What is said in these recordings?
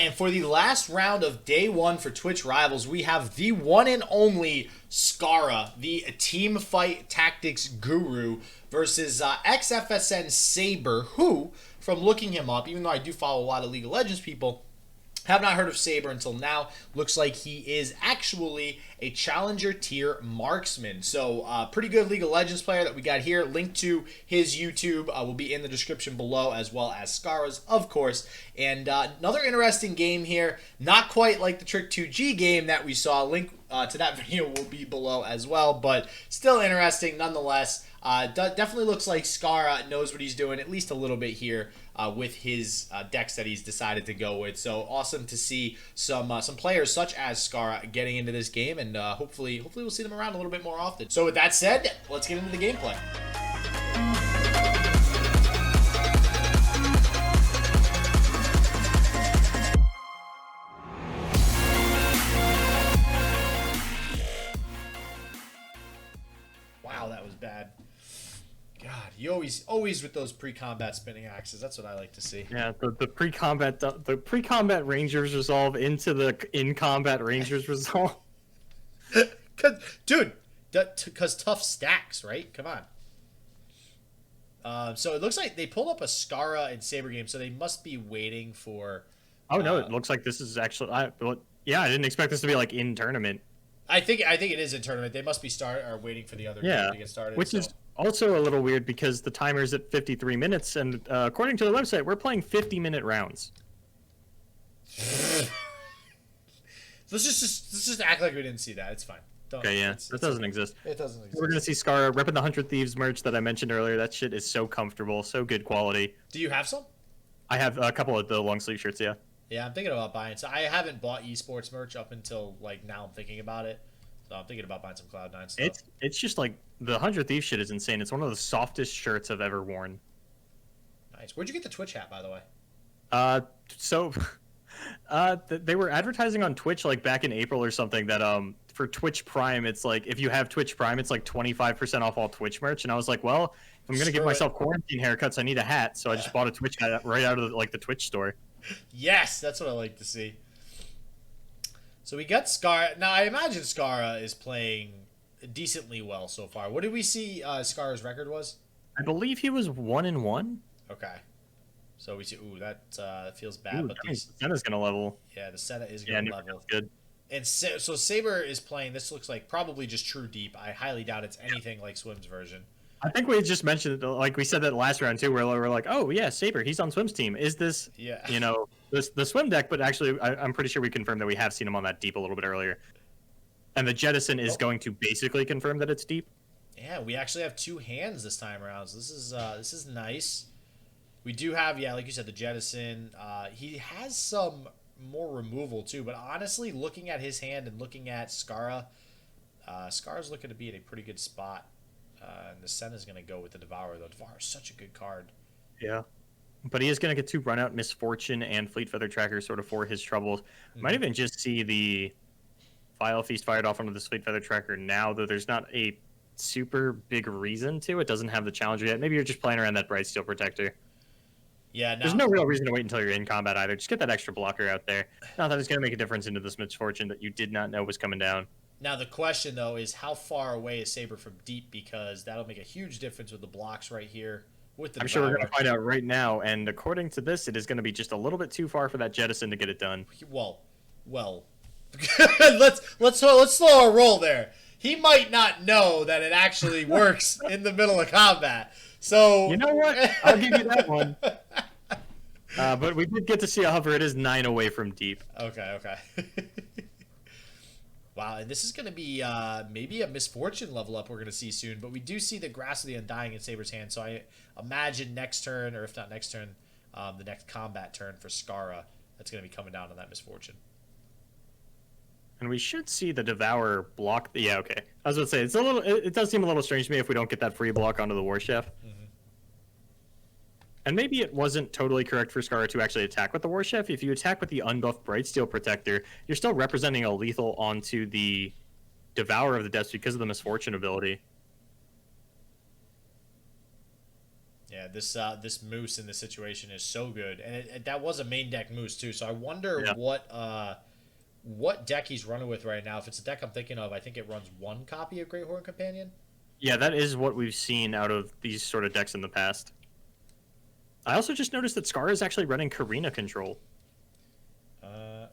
and for the last round of day one for Twitch Rivals, we have the one and only Scarra, the team fight tactics guru, versus xFSNSaber, who, from looking him up, even though I do follow a lot of League of Legends people, have not heard of Saber until now. Looks like he is actually a challenger tier marksman. So pretty good League of Legends player that we got here. Link to his YouTube will be in the description below, as well as Scarra's, of course. And another interesting game here. Not quite like the Trick 2G game that we saw. Link to that video will be below as well, but still interesting nonetheless. Definitely looks like Scarra knows what he's doing, at least a little bit here with his decks that he's decided to go with. So awesome to see some players such as Scarra getting into this game, and hopefully we'll see them around a little bit more often. So with that said, let's get into the gameplay. Wow, that was bad. God, you always with those pre-combat spinning axes. That's what I like to see. Yeah, the pre-combat Rangers resolve into the in-combat Rangers resolve. Dude, because tough stacks, right? Come on. So it looks like they pulled up a Scarra and Saber game, so they must be waiting for. Oh no, it looks like this is actually. Yeah, I didn't expect this to be like in tournament. I think it is in tournament. They must be waiting for the other game to get started. Which is also a little weird because the timer's at 53 minutes, and according to the website, we're playing 50-minute rounds. Let's just act like we didn't see that. It's fine. Okay, yeah, that doesn't exist. It doesn't exist. We're gonna see Scarra repping the 100 Thieves merch that I mentioned earlier. That shit is so comfortable, so good quality. Do you have some? I have a couple of the long sleeve shirts. Yeah. Yeah, I'm thinking about buying. So I haven't bought esports merch up until like now. I'm thinking about it. So I'm thinking about buying some Cloud9 stuff. It's just like the 100 Thieves shit is insane. It's one of the softest shirts I've ever worn. Nice. Where'd you get the Twitch hat, by the way? They were advertising on Twitch like back in April or something that for Twitch Prime, it's like if you have Twitch Prime, it's like 25% off all Twitch merch. And I was like, well, if I'm gonna give myself quarantine haircuts, I need a hat. So I just bought a Twitch hat right out of the Twitch store. Yes, that's what I like to see. So we got Scarra. Now I imagine Scarra is playing decently well so far. What did we see Scarra's record was? I believe he was 1-1. Okay. So we see. Ooh, that feels bad. But the Senna's gonna level. Yeah, the Senna is gonna level. Good. And so Saber is playing. This looks like probably just true deep. I highly doubt it's anything like Swim's version. I think we just mentioned, like we said that last round too, where we're like, oh yeah, Saber, he's on Swim's team. Is this, the Swim deck? But actually, I'm pretty sure we confirmed that we have seen him on that deep a little bit earlier. And the Jettison is going to basically confirm that it's deep. Yeah, we actually have two hands this time around. So this is nice. We do have, like you said, the Jettison. He has some more removal too, but honestly, looking at his hand and looking at Scarra, Scarra's looking to be in a pretty good spot. And the Senna's going to go with the Devourer, though. Devourer is such a good card. Yeah. But he is going to get to run out Misfortune and Fleet Feather Tracker sort of for his troubles. Might even just see the Vile Feast fired off onto this Fleet Feather Tracker now, though there's not a super big reason to. It doesn't have the Challenger yet. Maybe you're just playing around that Bright Steel Protector. Yeah, there's no real reason to wait until you're in combat either. Just get that extra blocker out there. Not that it's going to make a difference into this Misfortune that you did not know was coming down. Now, the question, though, is how far away is Saber from deep? Because that'll make a huge difference with the blocks right here. I'm sure we're going to find out right now. And according to this, it is going to be just a little bit too far for that Jettison to get it done. Well. let's slow our roll there. He might not know that it actually works in the middle of combat. So you know what? I'll give you that one. But we did get to see a hover. It is 9 away from deep. Okay. Wow, and this is going to be maybe a Misfortune level up we're going to see soon. But we do see the Grasp of the Undying in Saber's hand. So I imagine next turn, or if not next turn, the next combat turn for Scarra, that's going to be coming down on that Misfortune. And we should see the Devourer block. Yeah, okay. I was going to say, it does seem a little strange to me if we don't get that free block onto the War Chef. And maybe it wasn't totally correct for Scarra to actually attack with the War Chef. If you attack with the unbuffed Bright Steel Protector, you're still representing a lethal onto the Devourer of the Depths because of the Misfortune ability. Yeah, this Moose in this situation is so good, and that was a main deck Moose too. So I wonder Yeah. what deck he's running with right now. If it's a deck I'm thinking of, I think it runs one copy of Great Horn Companion. Yeah, that is what we've seen out of these sort of decks in the past. I also just noticed that Scarra is actually running Karina control. Uh,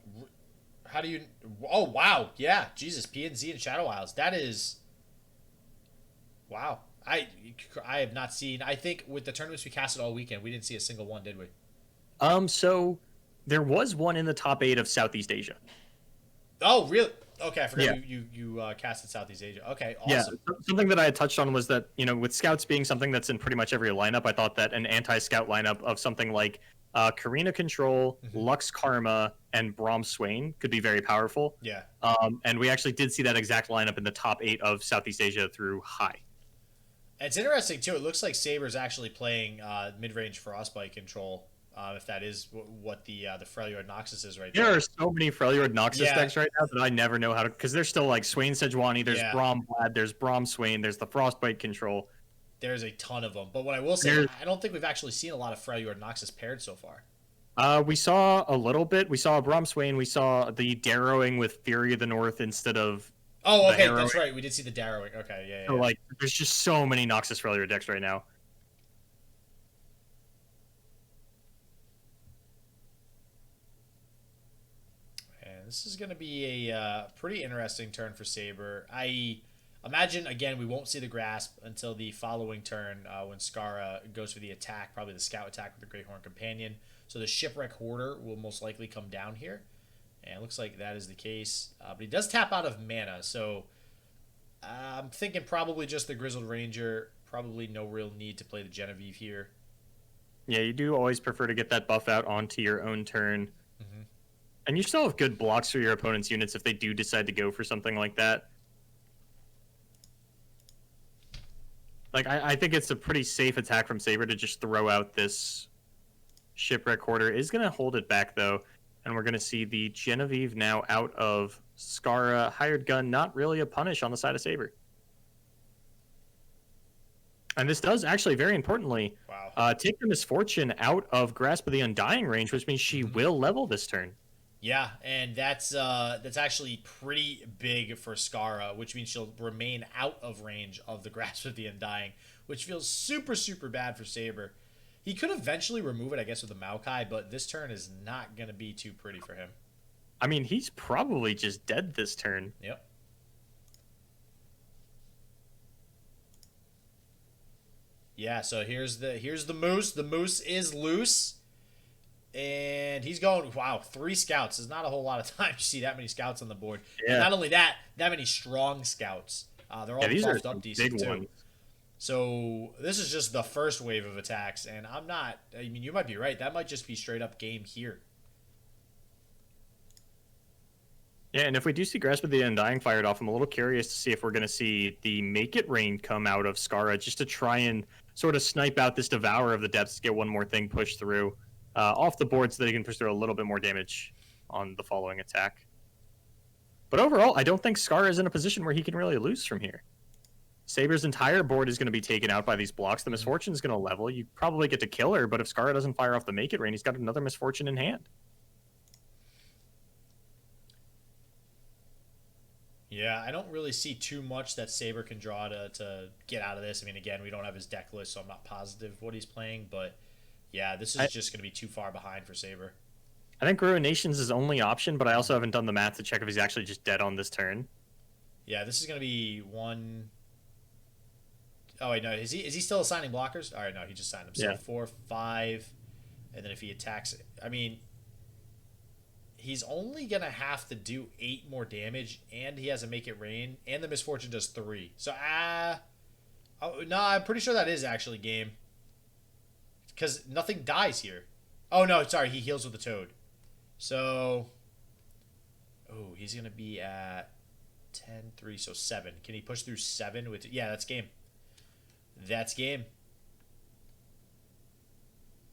how do you? Oh wow, yeah, Jesus, PNZ and Shadow Isles. That is wow. I have not seen. I think with the tournaments we casted all weekend, we didn't see a single one, did we? So there was one in the top 8 of Southeast Asia. Oh really? Okay, I forgot Yeah. you casted Southeast Asia. Okay, Yeah, awesome. something that I had touched on was that, with scouts being something that's in pretty much every lineup, I thought that an anti-scout lineup of something like Karina Control, Lux Karma, and Braum Swain could be very powerful. Yeah. And we actually did see that exact lineup in the top 8 of Southeast Asia through High. It's interesting too. It looks like Saber's actually playing mid-range Frostbite control. If that is what the Freljord Noxus is right there. There are so many Freljord Noxus Yeah. decks right now that I never know how to, because there's still like Swain Sejuani, there's Yeah. Braum Vlad, there's Braum Swain, there's the Frostbite control. There's a ton of them. But what I will say, I don't think we've actually seen a lot of Freljord Noxus paired so far. We saw a little bit. We saw Braum Swain. We saw the Darrowing with Fury of the North instead of. Oh, the okay, Harrowing. that's right. We did see the Darrowing. Okay, yeah. So, like, there's just so many Noxus Freljord decks right now. And this is going to be a pretty interesting turn for Saber. I imagine, again, we won't see the Grasp until the following turn when Scarra goes for the attack, probably the Scout attack with the Great Horn Companion. So the Shipwreck Hoarder will most likely come down here. And it looks like that is the case. But he does tap out of mana, so I'm thinking probably just the Grizzled Ranger. Probably no real need to play the Genevieve here. Yeah, you do always prefer to get that buff out onto your own turn. Mm-hmm. And you still have good blocks for your opponent's units if they do decide to go for something like that. Like, I think it's a pretty safe attack from Saber to just throw out this Shipwreck Hoarder. Is going to hold it back, though. And we're going to see the Genevieve now out of Scarra. Hired Gun, not really a punish on the side of Saber. And this does actually, very importantly, take the Misfortune out of Grasp of the Undying range, which means she will level this turn. Yeah, and that's actually pretty big for Scarra, which means she'll remain out of range of the Grasp of the Undying, which feels super, super bad for Saber. He could eventually remove it, I guess, with the Maokai, but this turn is not going to be too pretty for him. I mean, he's probably just dead this turn. Yep. Yeah, so here's the Moose. The Moose is loose. And he's going, wow, 3 scouts. There's not a whole lot of time to see that many scouts on the board. Yeah. And not only that many strong scouts. They're all these buffed are up decent, too. ones. So this is just the first wave of attacks. And I mean, you might be right. That might just be straight up game here. Yeah, and if we do see Grasp of the Undying fired off, I'm a little curious to see if we're going to see the Make It Rain come out of Scarra just to try and sort of snipe out this Devourer of the Depths, get one more thing pushed through off the board so that he can push through a little bit more damage on the following attack. But overall, I don't think Scarra is in a position where he can really lose from here. Saber's entire board is going to be taken out by these blocks. The Misfortune is going to level. You probably get to kill her, but if Scarra doesn't fire off the Make It Rain, he's got another Misfortune in hand. Yeah, I don't really see too much that Saber can draw to get out of this. I mean, again, we don't have his deck list, so I'm not positive what he's playing. But, yeah, this is just going to be too far behind for Saber. I think Ruination's his only option, but I also haven't done the math to check if he's actually just dead on this turn. Yeah, this is going to be one... Oh, wait, no. Is he still assigning blockers? All right, no, he just signed them. So 4, 5, and then if he attacks... I mean... He's only going to have to do 8 more damage, and he has a Make It Rain, and the Misfortune does 3. So, no, I'm pretty sure that is actually game. Because nothing dies here. Oh, no, sorry, he heals with the Toad. So, oh, he's going to be at 10, 3, so 7. Can he push through 7 with... Yeah, that's game. That's game.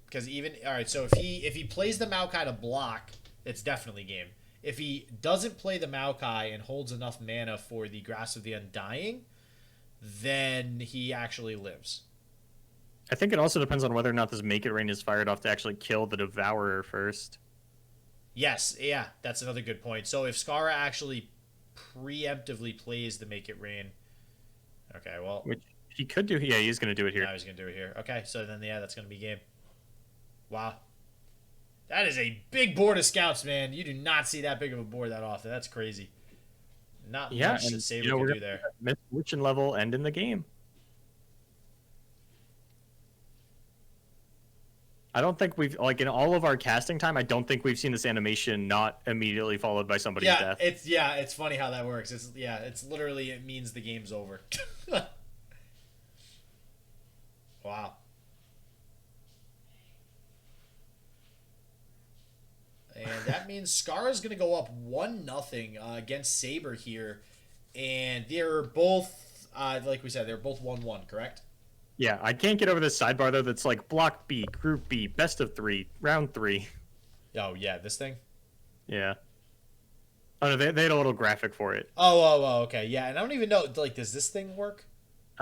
Because even... All right, so if he plays the Maokai to block... It's definitely game. If he doesn't play the Maokai and holds enough mana for the Grasp of the Undying, then he actually lives. I think it also depends on whether or not this Make It Rain is fired off to actually kill the Devourer first. Yes, yeah, that's another good point. So if Scarra actually preemptively plays the Make It Rain, okay, well, Which he could do. Yeah, he's going to do it here. now he's gonna do it here. Okay, so then yeah, that's gonna be game. Wow, that is a big board of scouts, man. You do not see that big of a board that often. That's crazy. Not much that Saber can do there. Misfortune level end in the game. I don't think we've, like, in all of our casting time, I don't think we've seen this animation not immediately followed by somebody's death. It's funny how that works. It's literally, it means the game's over. Wow. And that means Scarra's going to go up 1-0 against Saber here. And they're both, like we said, they're both 1-1, correct? Yeah, I can't get over this sidebar, though, that's like Block B, Group B, Best of 3, Round 3. Oh, yeah, this thing? Yeah. Oh, no, they had a little graphic for it. Oh, okay. Yeah, and I don't even know, like, does this thing work?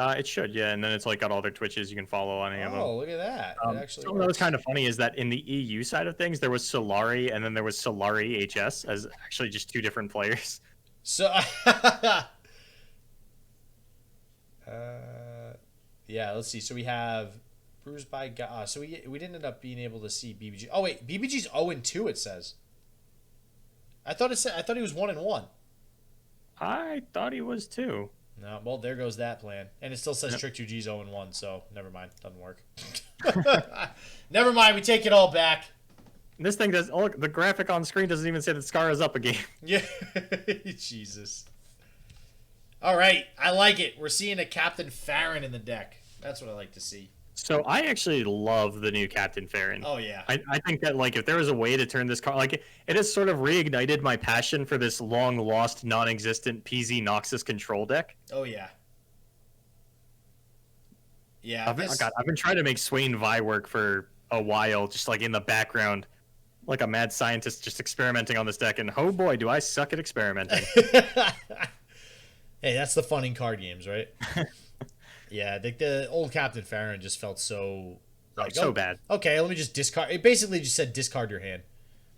It should, yeah, and then it's like got all their Twitches you can follow on any of them. Oh, look at that. It actually something that was kind of funny is that in the EU side of things, there was Solari, and then there was Solari HS as actually just two different players. So, yeah, let's see. So we have Bruised by God. So we didn't end up being able to see BBG. Oh wait, BBG's 0-2. It says. I thought he was 1-1. I thought he was too. No, well there goes that plan, and it still says Trick 2G's 0-1. So never mind, doesn't work. Never mind, we take it all back. This thing does. Oh, look, the graphic on screen doesn't even say that Scarra's up a game. Yeah, Jesus. All right, I like it. We're seeing a Captain Farron in the deck. That's what I like to see. So I actually love the new Captain Farron. Oh yeah. I think that, like, if there was a way to turn this card, like, it has sort of reignited my passion for this long lost, non-existent PZ Noxus control deck. Oh yeah. Yeah. I've been trying to make Swain Vi work for a while, just like in the background, like a mad scientist just experimenting on this deck, and oh boy, do I suck at experimenting. Hey, that's the fun in card games, right? Yeah, I think the old Captain Farron just felt so like so bad. Okay, let me just discard. It basically just said discard your hand.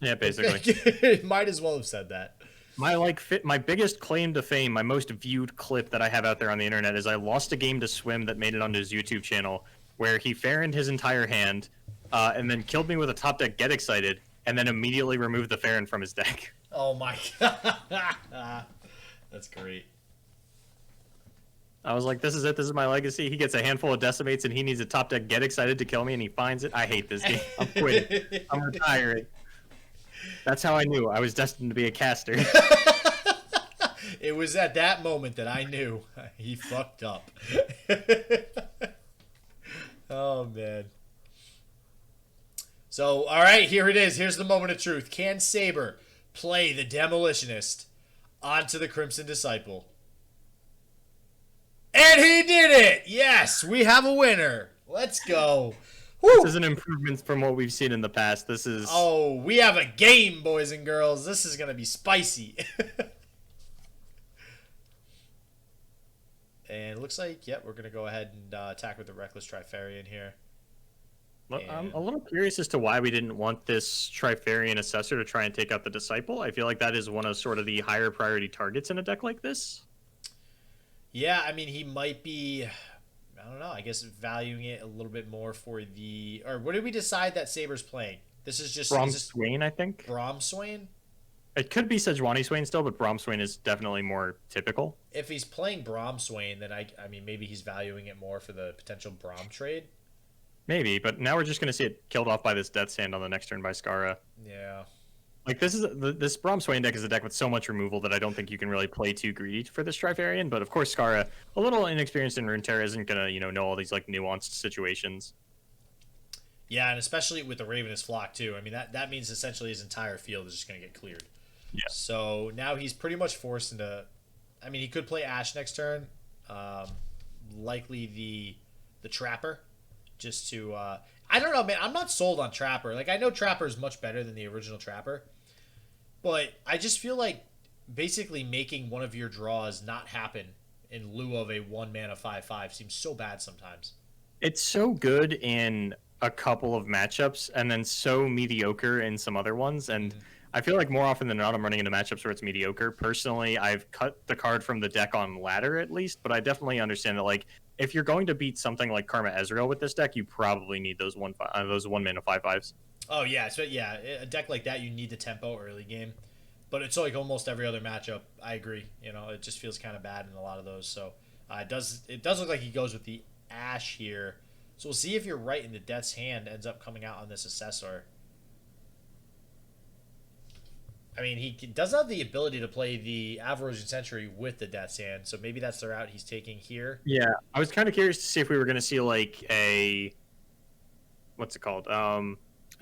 Yeah, basically. Might as well have said that. My biggest claim to fame, my most viewed clip that I have out there on the internet is I lost a game to Swim that made it onto his YouTube channel where he Farroned his entire hand and then killed me with a top deck Get Excited and then immediately removed the Farron from his deck. Oh my god. That's great. I was like, this is it. This is my legacy. He gets a handful of Decimates and he needs a top deck Get Excited to kill me and he finds it. I hate this game. I'm quitting. I'm retiring. That's how I knew I was destined to be a caster. It was at that moment that I knew he fucked up. Oh, man. So, all right, here it is. Here's the moment of truth. Can Saber play the Demolitionist onto the Crimson Disciple? And he did it! Yes, we have a winner. Let's go. Woo. This is an improvement from what we've seen in the past. This is... Oh, we have a game, boys and girls. This is going to be spicy. And it looks like, yep, we're going to go ahead and attack with the Reckless Trifarian here. Well, I'm a little curious as to why we didn't want this Trifarian Assessor to try and take out the Disciple. I feel like that is one of sort of the higher priority targets in a deck like this. Yeah, I mean, he might be, I don't know, I guess valuing it a little bit more for the, or what did we decide that Saber's playing? This is just... Braum Swain, I think. Braum Swain? It could be Sejuani Swain still, but Braum Swain is definitely more typical. If he's playing Braum Swain, then I mean, maybe he's valuing it more for the potential Braum trade. Maybe, but now we're just going to see it killed off by this Death Sand on the next turn by Scarra. Yeah. Like, this Braum Swain deck is a deck with so much removal that I don't think you can really play too greedy for this Trifarian, but of course Scarra, a little inexperienced in Runeterra, isn't going to, know all these, like, nuanced situations. Yeah, and especially with the Ravenous Flock, too. I mean, that means essentially his entire field is just going to get cleared. Yeah. So now he's pretty much forced into... I mean, he could play Ash next turn. Likely the Trapper. Just to... I don't know, man. I'm not sold on Trapper. Like, I know Trapper is much better than the original Trapper. But I just feel like basically making one of your draws not happen in lieu of a 1-mana 5/5 seems so bad sometimes. It's so good in a couple of matchups and then so mediocre in some other ones. And I feel like more often than not, I'm running into matchups where it's mediocre. Personally, I've cut the card from the deck on ladder at least, but I definitely understand that, like, if you're going to beat something like Karma Ezreal with this deck, you probably need those 1 mana 5/5s. Oh yeah, so yeah, a deck like that you need the tempo early game, but it's like almost every other matchup. I agree. You know, it just feels kind of bad in a lot of those. So it does look like he goes with the Ash here. So we'll see if you're right and the Death's Hand ends up coming out on this Assessor. I mean, he does have the ability to play the Averrosion Sentry with the Death's Hand, so maybe that's the route he's taking here. Yeah, I was kind of curious to see if we were going to see like a what's it called?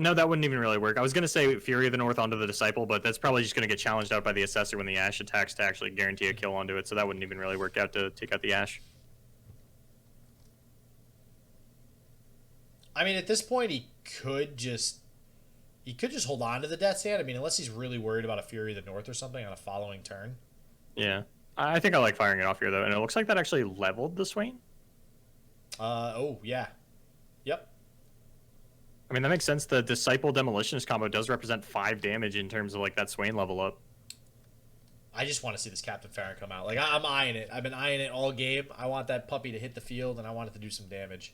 No, that wouldn't even really work. I was going to say Fury of the North onto the Disciple, but that's probably just going to get challenged out by the Assessor when the Ash attacks to actually guarantee a kill onto it, so that wouldn't even really work out to take out the Ash. I mean, at this point, he could just hold on to the Death's Hand. I mean, unless he's really worried about a Fury of the North or something on a following turn. Yeah. I think I like firing it off here, though, and it looks like that actually leveled the Swain. Oh, yeah. Yep. I mean, that makes sense. The Disciple Demolitionist combo does represent 5 damage in terms of, like, that Swain level up. I just want to see this Captain Farron come out. Like, I'm eyeing it. I've been eyeing it all game. I want that puppy to hit the field, and I want it to do some damage.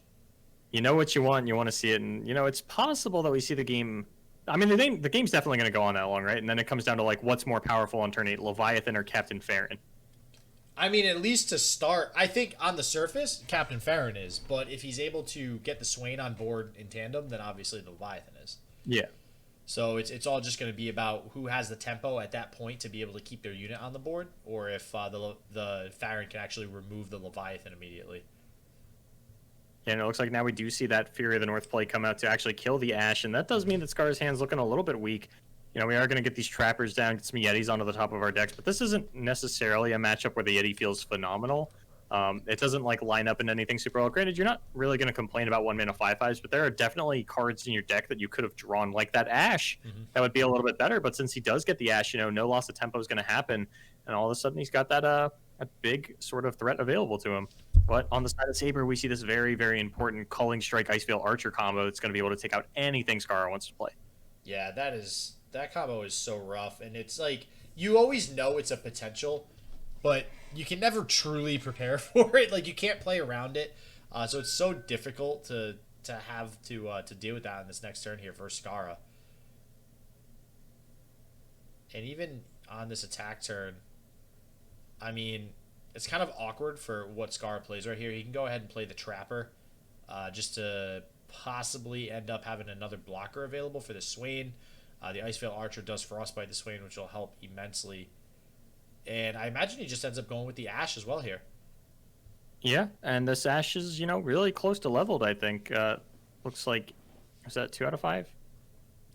You know what you want, and you want to see it, and, you know, it's possible that we see the game... I mean, the game's definitely going to go on that long, right? And then it comes down to, like, what's more powerful on turn 8, Leviathan or Captain Farron? I mean, at least to start, I think on the surface, Captain Farron is. But if he's able to get the Swain on board in tandem, then obviously the Leviathan is. Yeah. So it's all just going to be about who has the tempo at that point to be able to keep their unit on the board, or if the Farron can actually remove the Leviathan immediately. Yeah, and it looks like now we do see that Fury of the North play come out to actually kill the Ash, and that does mean that Scarra's hand's looking a little bit weak. You know, we are going to get these Trappers down, get some Yetis onto the top of our decks, but this isn't necessarily a matchup where the Yeti feels phenomenal. It doesn't, like, line up into anything super well. Granted, you're not really going to complain about 1 mana 5/5s, but there are definitely cards in your deck that you could have drawn, like that Ash. That would be a little bit better, but since he does get the Ash, you know, no loss of tempo is going to happen, and all of a sudden he's got that a big sort of threat available to him. But on the side of Saber, we see this very, very important Culling Strike Iceveil Archer combo that's going to be able to take out anything Scarra wants to play. Yeah, that combo is so rough, and it's like you always know it's a potential, but you can never truly prepare for it. Like, you can't play around it, so it's so difficult to have to deal with that in this next turn here for Scarra. And even on this attack turn, I mean, it's kind of awkward for what Scarra plays right here. He can go ahead and play the Trapper, just to possibly end up having another blocker available for the Swain. The Iceveil Archer does Frostbite the Swain, which will help immensely. And I imagine he just ends up going with the Ash as well here. Yeah, and this Ash is, you know, really close to leveled, I think. Looks like, is that 2 out of 5?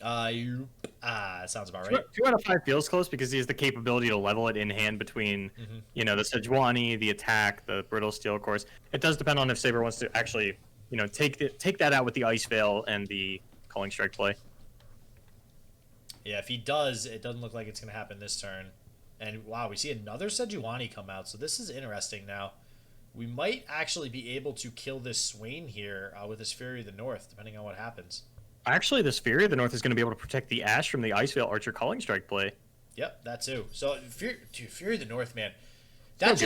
Sounds about right. 2 out of 5 feels close because he has the capability to level it in hand between, you know, the Sejuani, the attack, the Brittle Steel, of course. It does depend on if Saber wants to actually, you know, take that out with the Iceveil and the Culling Strike play. Yeah, if he does, it doesn't look like it's going to happen this turn. And wow, we see another Sejuani come out, so this is interesting now. We might actually be able to kill this Swain here with this Fury of the North, depending on what happens. Actually, this Fury of the North is going to be able to protect the Ash from the Iceveil Archer Culling Strike play. Yep, that too. So, Fury of the North, man. That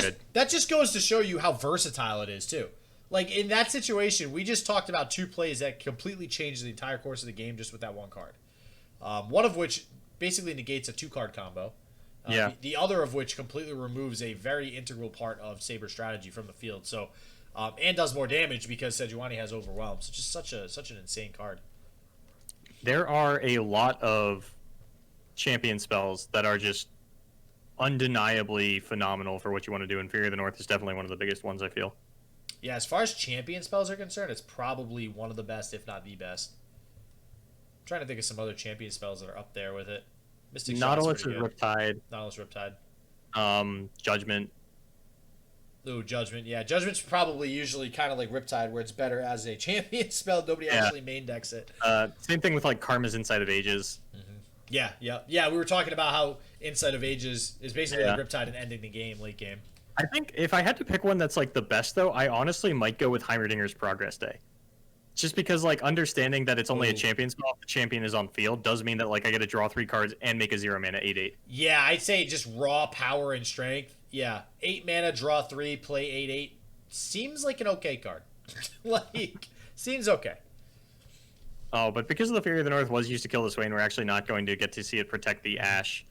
just goes to show you how versatile it is, too. Like, in that situation, we just talked about 2 plays that completely changed the entire course of the game just with that 1 card. One of which basically negates a 2-card combo. The other of which completely removes a very integral part of Saber's strategy from the field. So, and does more damage because Sejuani has Overwhelm. So, just such an insane card. There are a lot of champion spells that are just undeniably phenomenal for what you want to do, and Fury of the North is definitely one of the biggest ones, I feel. Yeah, as far as champion spells are concerned, it's probably one of the best, if not the best. I'm trying to think of some other champion spells that are up there with it. Mystic Nautilus is Riptide. Nautilus Riptide. Judgment. Ooh, Judgment. Yeah, Judgment's probably usually kind of like Riptide, where it's better as a champion spell. Nobody actually main decks it. Same thing with like Karma's Insight of Ages. Yeah. We were talking about how Insight of Ages is basically like Riptide and ending the game, late game. I think if I had to pick one that's like the best, though, I honestly might go with Heimerdinger's Progress Day. Just because, like, understanding that it's only a Ooh. champion spell, if the champion is on field, does mean that, like, I get to draw 3 cards and make a 0 mana 8/8. Yeah, I'd say just raw power and strength. Yeah, 8 mana, draw 3, play 8/8. Seems like an okay card. Like, seems okay. Oh, but because of the Fury of the North was used to kill the Swain, we're actually not going to get to see it protect the Ash.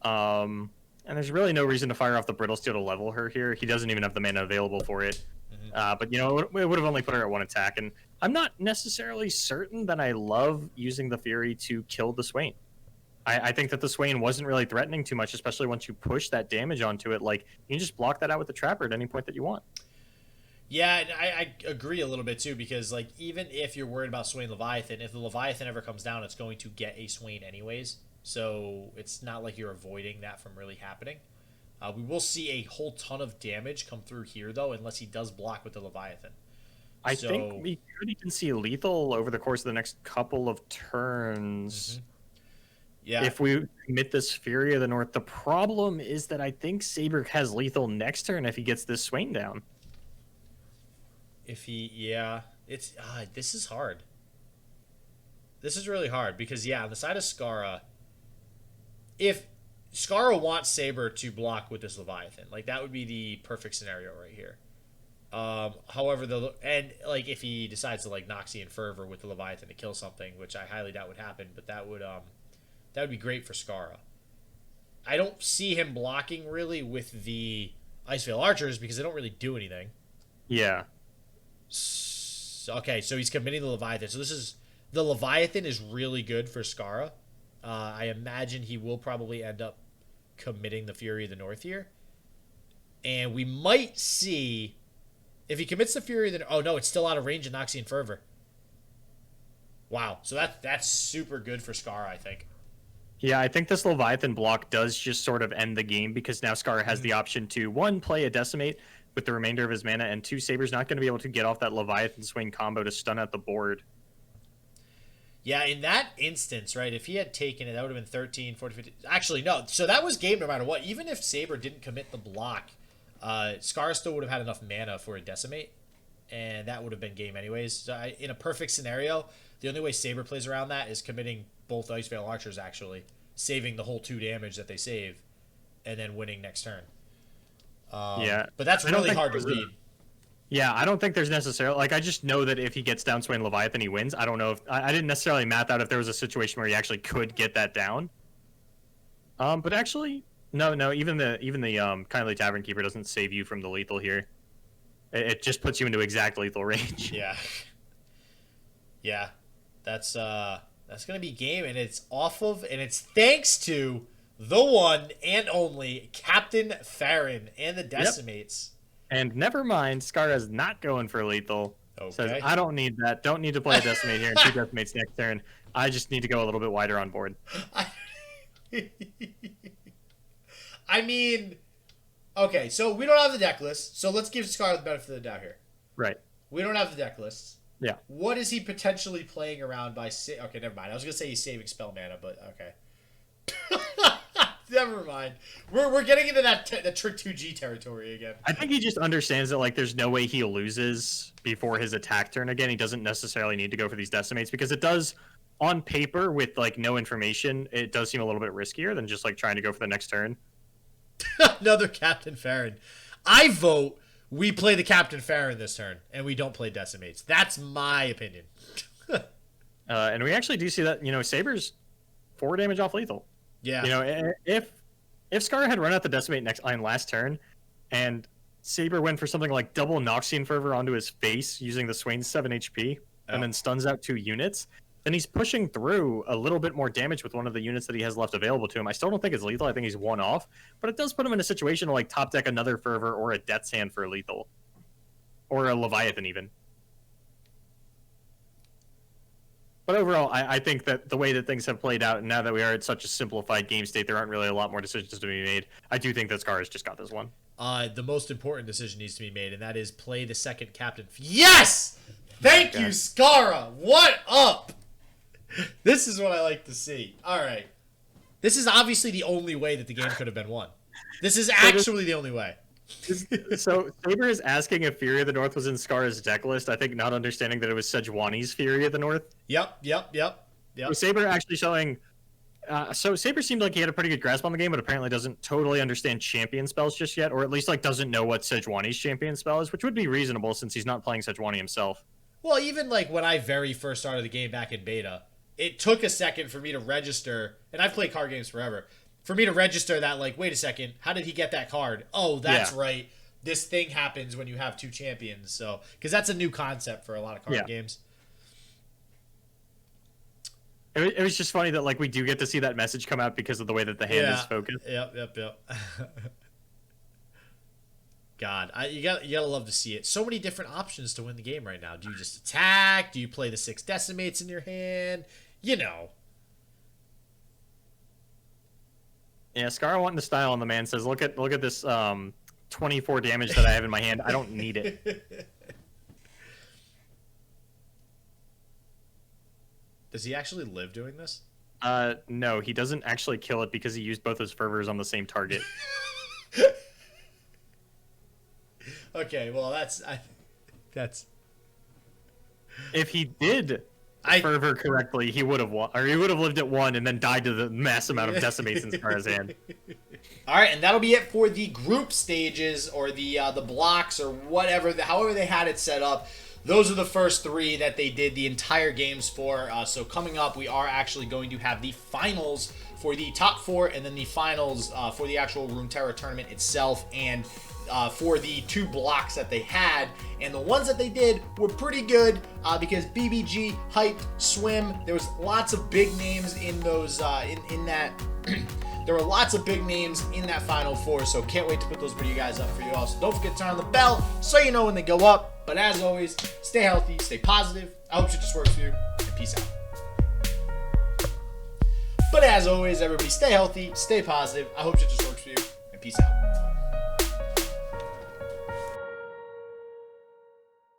And there's really no reason to fire off the Brittle Steel to level her here. He doesn't even have the mana available for it. But, you know, it would have only put her at 1 attack. And I'm not necessarily certain that I love using the Fury to kill the Swain. I think that the Swain wasn't really threatening too much, especially once you push that damage onto it. Like, you can just block that out with the Trapper at any point that you want. Yeah, I agree a little bit too, because like even if you're worried about Swain Leviathan, if the Leviathan ever comes down, it's going to get a Swain anyways. So it's not like you're avoiding that from really happening. We will see a whole ton of damage come through here though, unless he does block with the Leviathan. I think we could even see lethal over the course of the next couple of turns. Yeah. If we commit this Fury of the North, the problem is that I think Saber has lethal next turn if he gets this Swain down. If he, yeah, it's this is hard. This is really hard because yeah, on the side of Scarra, if Scarra wants Saber to block with this Leviathan, like that would be the perfect scenario right here. However, like if he decides to like Noxian Fervor with the Leviathan to kill something, which I highly doubt would happen, but that would be great for Scarra. I don't see him blocking really with the Iceveil Archers because they don't really do anything. Yeah. Okay, so he's committing the Leviathan. So the Leviathan is really good for Scarra. I imagine he will probably end up committing the Fury of the North here. And we might see, if he commits the Fury of the North, oh no, it's still out of range of Noxian Fervor. Wow, so that's super good for Scarra, I think. Yeah, I think this Leviathan block does just sort of end the game because now Scarra has the option to, 1, play a Decimate with the remainder of his mana, and 2, Saber's not going to be able to get off that Leviathan Swain combo to stun out the board. Yeah, in that instance, right, if he had taken it, that would have been 13, 14, 15. Actually, no. So that was game no matter what. Even if Saber didn't commit the block, Scarra still would have had enough mana for a Decimate, and that would have been game anyways. So in a perfect scenario, the only way Saber plays around that is committing both Iceveil Archers, actually, saving the whole 2 damage that they save, and then winning next turn. Yeah. But that's really hard to read. Yeah, I don't think there's necessarily, like, I just know that if he gets down Swain Leviathan, he wins. I don't know if, I didn't necessarily math out if there was a situation where he actually could get that down. But actually, no, even the Kindly Tavern Keeper doesn't save you from the lethal here. It just puts you into exact lethal range. Yeah. Yeah. That's gonna be game, and it's thanks to the one and only Captain Farron and the Decimates. Yep. And never mind, Scarra's not going for lethal. Okay. Says, I don't need that. Don't need to play a Decimate here and 2 Decimates next turn. I just need to go a little bit wider on board. I mean, okay, so we don't have the deck list, so let's give Scarra the benefit of the doubt here. Right. We don't have the deck lists. Yeah. What is he potentially playing around by... Okay, never mind. I was going to say he's saving spell mana, but okay. Never mind. We're getting into the Trick 2G territory again. I think he just understands that, like, there's no way he loses before his attack turn again. He doesn't necessarily need to go for these Decimates because it does, on paper, with, like, no information, it does seem a little bit riskier than just, like, trying to go for the next turn. Another Captain Farron. I vote we play the Captain Farron this turn, and we don't play Decimates. That's my opinion. And we actually do see that, you know, Saber's 4 damage off lethal. Yeah. You know, if Scarra had run out the Decimate next line last turn, and Saber went for something like double Noxian Fervor onto his face using the Swain's 7 HP, and then stuns out 2 units, then he's pushing through a little bit more damage with one of the units that he has left available to him. I still don't think it's lethal. I think he's 1 off, but it does put him in a situation to, like, top deck another Fervor or a Death's Hand for lethal. Or a Leviathan, even. But overall, I think that the way that things have played out, and now that we are at such a simplified game state, there aren't really a lot more decisions to be made. I do think that Scarra's just got this one. The most important decision needs to be made, and that is play the second captain. Yes! Thank you, Scarra! What up? This is what I like to see. All right. This is obviously the only way that the game could have been won. This is actually the only way. So Saber is asking if Fury of the North was in Scarra's deck list. I think not understanding that it was Sejuani's Fury of the North. Yep. So Saber actually showing. So Saber seemed like he had a pretty good grasp on the game, but apparently doesn't totally understand champion spells just yet, or at least like doesn't know what Sejuani's champion spell is, which would be reasonable since he's not playing Sejuani himself. Well, even like when I very first started the game back in beta, it took a second for me to register, and I've played card games forever, for me to register that, like, wait a second, how did he get that card? Oh, that's right. This thing happens when you have two champions. So, because that's a new concept for a lot of card games. It was just funny that like we do get to see that message come out because of the way that the hand is focused. Yep. God, you gotta love to see it. So many different options to win the game right now. Do you just attack? Do you play the 6 decimates in your hand? You know. Yeah, Scarra wanting the style on the man says, look at this 24 damage that I have in my hand. I don't need it. Does he actually live doing this? No, he doesn't actually kill it because he used both his fervors on the same target. Okay, well that's if he did fervor correctly, he would have won, or he would have lived at 1 and then died to the mass amount of decimates in Scarra's hand. All right, and that'll be it for the group stages or the blocks or whatever, however they had it set up. Those are the first 3 that they did the entire games for. So coming up, we are actually going to have the finals for the top 4, and then the finals for the actual Runeterra tournament itself, and for the 2 blocks that they had. And the ones that they did were pretty good because BBG, Hype, Swim, there was lots of big names in those, in that... There were lots of big names in that Final 4, so can't wait to put those video guys up for you all. So don't forget to turn on the bell so you know when they go up. But as always, stay healthy, stay positive. I hope shit just works for you, and peace out. But as always, everybody stay healthy, stay positive. I hope shit just works for you, and peace out.